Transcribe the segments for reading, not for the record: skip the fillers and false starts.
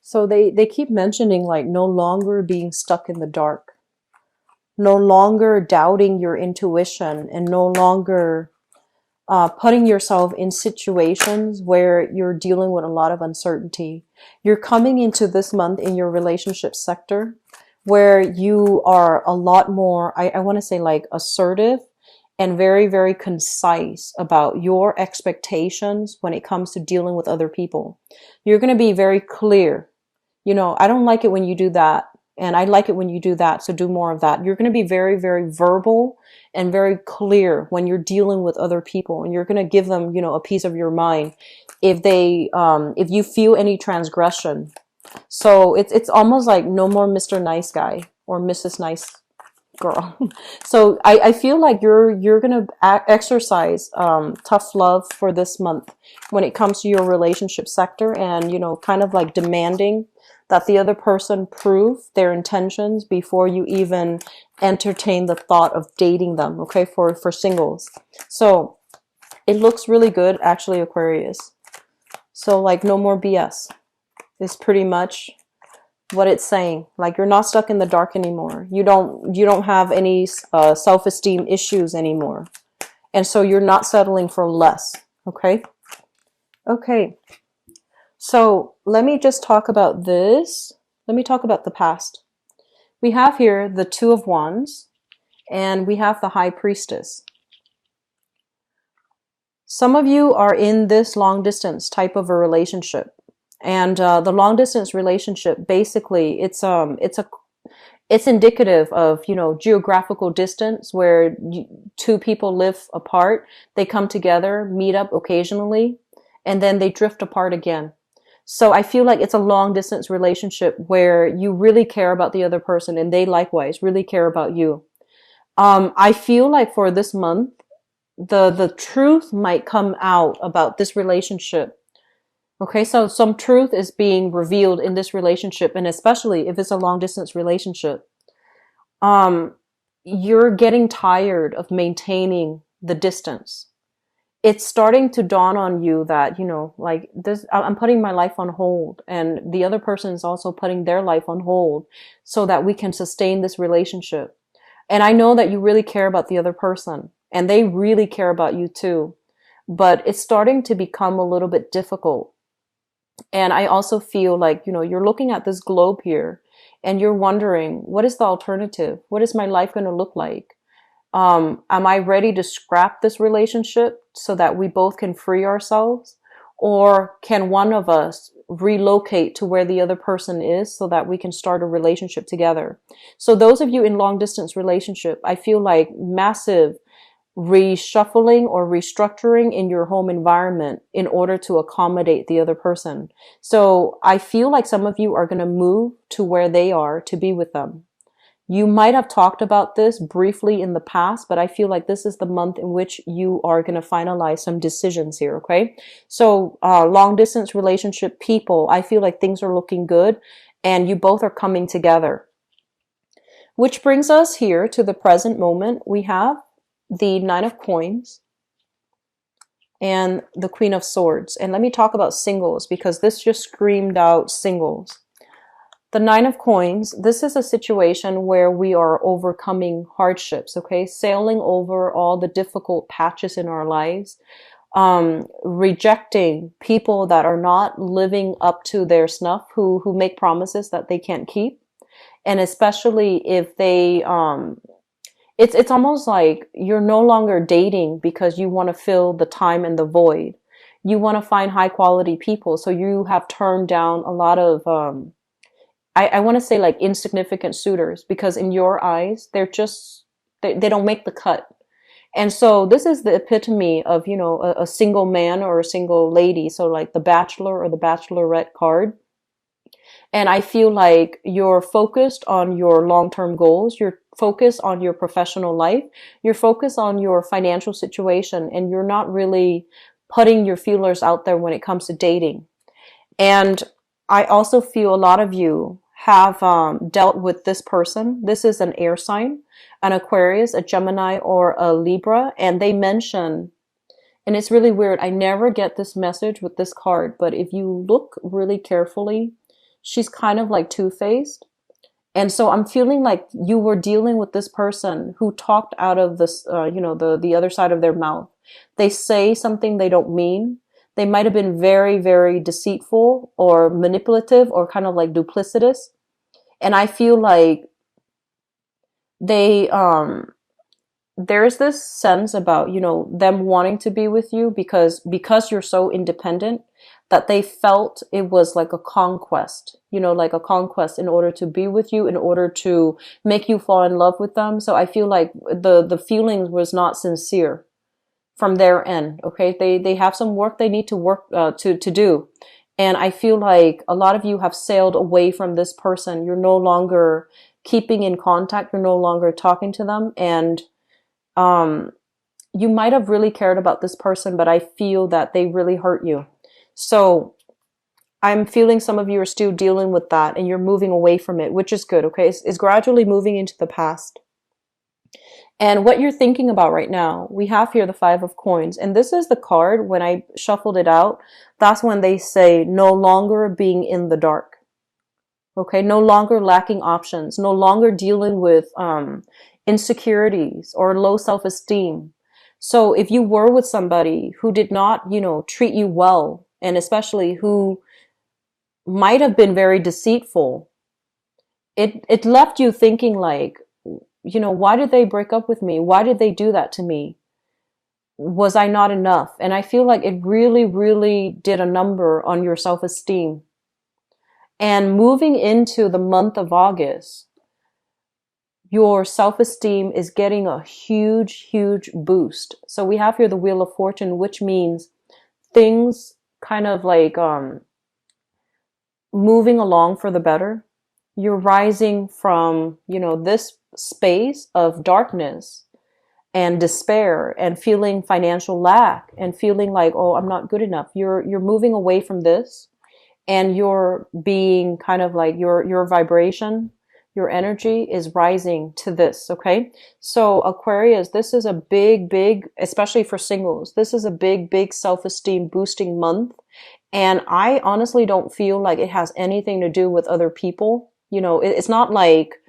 So they keep mentioning like no longer being stuck in the dark, no longer doubting your intuition, and no longer putting yourself in situations where you're dealing with a lot of uncertainty. You're coming into this month in your relationship sector where you are a lot more, I want to say like assertive and very, very concise about your expectations when it comes to dealing with other people. You're going to be very clear. You know, I don't like it when you do that. And I like it when you do that. So do more of that. You're going to be very, very verbal and very clear when you're dealing with other people. And you're going to give them, you know, a piece of your mind if you feel any transgression. So it's almost like no more Mr. Nice Guy or Mrs. Nice Girl. So I feel like you're gonna exercise tough love for this month when it comes to your relationship sector, and you know, kind of like demanding that the other person prove their intentions before you even entertain the thought of dating them. Okay, for singles. So it looks really good, actually, Aquarius. So like no more BS is pretty much what it's saying. Like you're not stuck in the dark anymore. You don't have any self-esteem issues anymore. And so you're not settling for less. Okay? Okay. So let me just talk about this. Let me talk about the past. We have here the Two of Wands and we have the High Priestess. Some of you are in this long distance type of a relationship. And the long distance relationship, basically, it's indicative of, you know, geographical distance where two people live apart. They come together, meet up occasionally, and then they drift apart again. So I feel like it's a long distance relationship where you really care about the other person and they likewise really care about you. I feel like for this month, the truth might come out about this relationship. Okay, so some truth is being revealed in this relationship, and especially if it's a long distance relationship. You're getting tired of maintaining the distance. It's starting to dawn on you that, you know, like this, I'm putting my life on hold, and the other person is also putting their life on hold so that we can sustain this relationship. And I know that you really care about the other person, and they really care about you too, but it's starting to become a little bit difficult. And I also feel like, you know, you're looking at this globe here and you're wondering, what is the alternative? What is my life going to look like? Am I ready to scrap this relationship so that we both can free ourselves? Or can one of us relocate to where the other person is so that we can start a relationship together? So those of you in long distance relationship, I feel like massive reshuffling or restructuring in your home environment in order to accommodate the other person. So I feel like some of you are going to move to where they are to be with them. You might have talked about this briefly in the past, but I feel like this is the month in which you are going to finalize some decisions here. Okay. So, long distance relationship people, I feel like things are looking good and you both are coming together. Which brings us here to the present moment. We have the Nine of Coins and the Queen of Swords. And let me talk about singles because this just screamed out singles. The Nine of Coins, this is a situation where we are overcoming hardships, okay? Sailing over all the difficult patches in our lives, rejecting people that are not living up to their snuff, who make promises that they can't keep. And especially if they, it's almost like you're no longer dating because you want to fill the time and the void. You want to find high quality people. So you have turned down a lot of, I want to say like insignificant suitors because in your eyes, they're just, they don't make the cut. And so this is the epitome of, you know, a single man or a single lady. So like the Bachelor or the Bachelorette card. And I feel like you're focused on your long-term goals. You're focused on your professional life. You're focused on your financial situation, and you're not really putting your feelers out there when it comes to dating. And I also feel a lot of you have dealt with this person. This is an air sign, an Aquarius, a Gemini, or a Libra. And they mention, and it's really weird, I never get this message with this card, but if you look really carefully, she's kind of like two-faced. And so I'm feeling like you were dealing with this person who talked out of this, the other side of their mouth. They say something they don't mean. They might have been very, very deceitful or manipulative or kind of like duplicitous. And I feel like they, there's this sense about, them wanting to be with you because you're so independent, that they felt it was like a conquest, like a conquest in order to be with you, in order to make you fall in love with them. So I feel like the feelings was not sincere from their end. Okay. They have some work they need to work, to do. And I feel like a lot of you have sailed away from this person. You're no longer keeping in contact. You're no longer talking to them. And, you might have really cared about this person, but I feel that they really hurt you. So I'm feeling some of you are still dealing with that and you're moving away from it, which is good. Okay. It's gradually moving into the past. And what you're thinking about right now, we have here the 5 of coins. And this is the card, when I shuffled it out, that's when they say no longer being in the dark. Okay. No longer lacking options, no longer dealing with, insecurities or low self-esteem. So if you were with somebody who did not, treat you well, and especially who might have been very deceitful, it left you thinking like, why did they break up with me? Why did they do that to me? Was I not enough? And I feel like it really, really did a number on your self-esteem. And moving into the month of August, your self-esteem is getting a huge, huge boost. So we have here the Wheel of Fortune, which means things kind of like moving along for the better. You're rising from, this space of darkness and despair and feeling financial lack and feeling like, oh, I'm not good enough. You're moving away from this, and you're being kind of like your vibration, your energy is rising to this. Okay. So Aquarius, this is a big, big, especially for singles, this is a big, big self-esteem boosting month. And I honestly don't feel like it has anything to do with other people. It's not like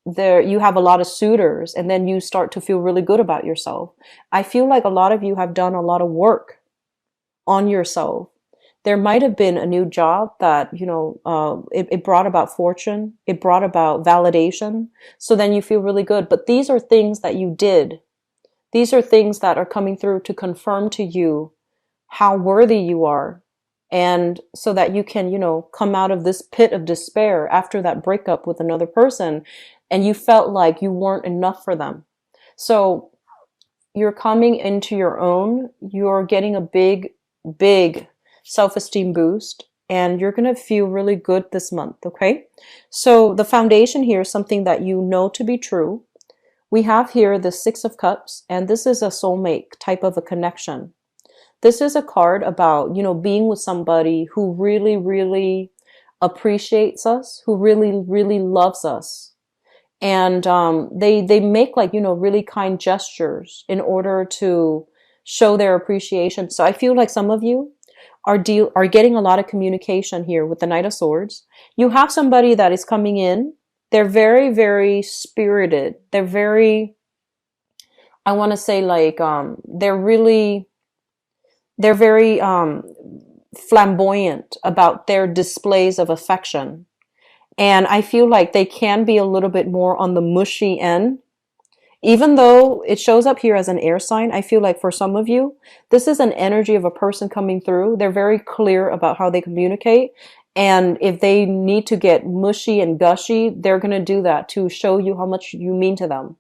there, you have a lot of suitors and then you start to feel really good about yourself. I feel like a lot of you have done a lot of work on yourself. There might have been a new job that, it brought about fortune. It brought about validation. So then you feel really good. But these are things that you did. These are things that are coming through to confirm to you how worthy you are. And so that you can, come out of this pit of despair after that breakup with another person. And you felt like you weren't enough for them. So you're coming into your own. You're getting a big, big self-esteem boost, and you're going to feel really good this month. Okay. So the foundation here is something that you know to be true. We have here the 6 of Cups, and this is a soulmate type of a connection. This is a card about, being with somebody who really, really appreciates us, who really, really loves us. And, they make like, really kind gestures in order to show their appreciation. So I feel like some of you are getting a lot of communication here with the Knight of Swords. You have somebody that is coming in. They're very, very spirited. They're very, I want to say like, they're very, flamboyant about their displays of affection. And I feel like they can be a little bit more on the mushy end. Even though it shows up here as an air sign, I feel like for some of you, this is an energy of a person coming through. They're very clear about how they communicate. And if they need to get mushy and gushy, they're going to do that to show you how much you mean to them.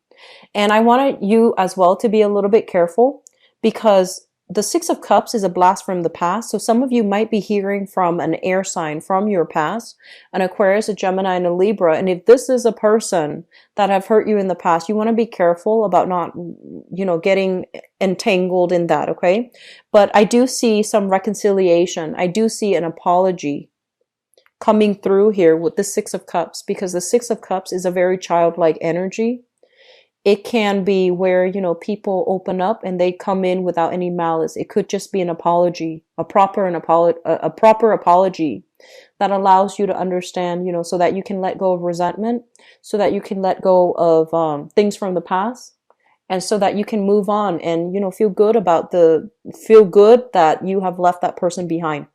And I wanted you as well to be a little bit careful, because the 6 of Cups is a blast from the past. So some of you might be hearing from an air sign from your past, an Aquarius, a Gemini, and a Libra. And if this is a person that have hurt you in the past, you want to be careful about not, getting entangled in that. Okay. But I do see some reconciliation. I do see an apology coming through here with the 6 of Cups, because the 6 of Cups is a very childlike energy. It can be where, you know, people open up and they come in without any malice. It could just be an apology, a proper apology that allows you to understand, you know, so that you can let go of resentment, so that you can let go of things from the past, and so that you can move on and, you know, feel good that you have left that person behind.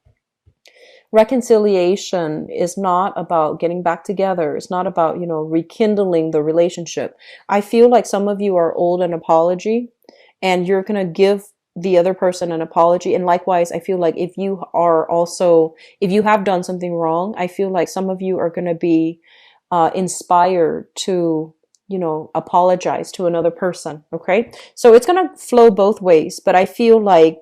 Reconciliation is not about getting back together. It's not about, you know, rekindling the relationship. I feel like some of you are owed an apology and you're going to give the other person an apology. And likewise, I feel like if you have done something wrong, I feel like some of you are going to be inspired to, you know, apologize to another person. Okay. So it's going to flow both ways, but I feel like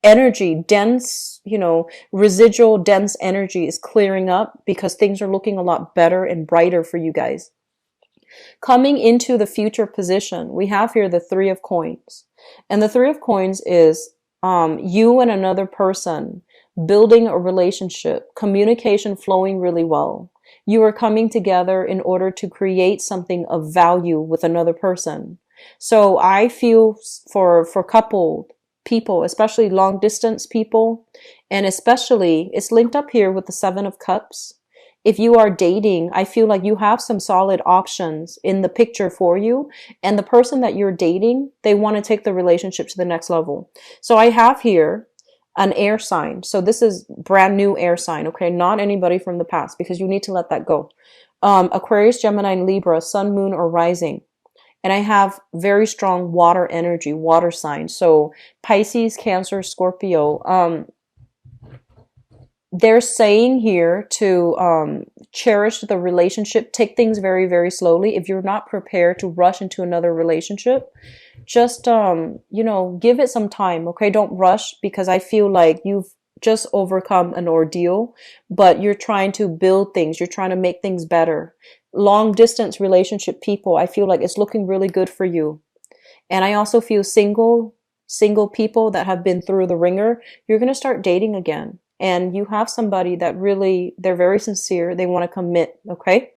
energy, dense, you know, residual dense energy is clearing up because things are looking a lot better and brighter for you guys. Coming into the future position, we have here the Three of Coins. And the Three of Coins is you and another person building a relationship, communication flowing really well. You are coming together in order to create something of value with another person. So I feel for coupled people, especially long distance people, and especially it's linked up here with the Seven of Cups. If you are dating, I feel like you have some solid options in the picture for you. And the person that you're dating, they want to take the relationship to the next level. So I have here an air sign. So this is brand new air sign, okay? Not anybody from the past, because you need to let that go. Aquarius, Gemini, and Libra, sun, moon, or rising. And I have very strong water energy, water signs. So Pisces, Cancer, Scorpio. They're saying here to cherish the relationship, take things very, very slowly. If you're not prepared to rush into another relationship, just, you know, give it some time, okay? Don't rush, because I feel like you've just overcome an ordeal, but you're trying to build things. You're trying to make things better. Long distance relationship people, I feel like it's looking really good for you. And I also feel single people that have been through the ringer, you're going to start dating again. And you have somebody that really, they're very sincere. They want to commit. Okay.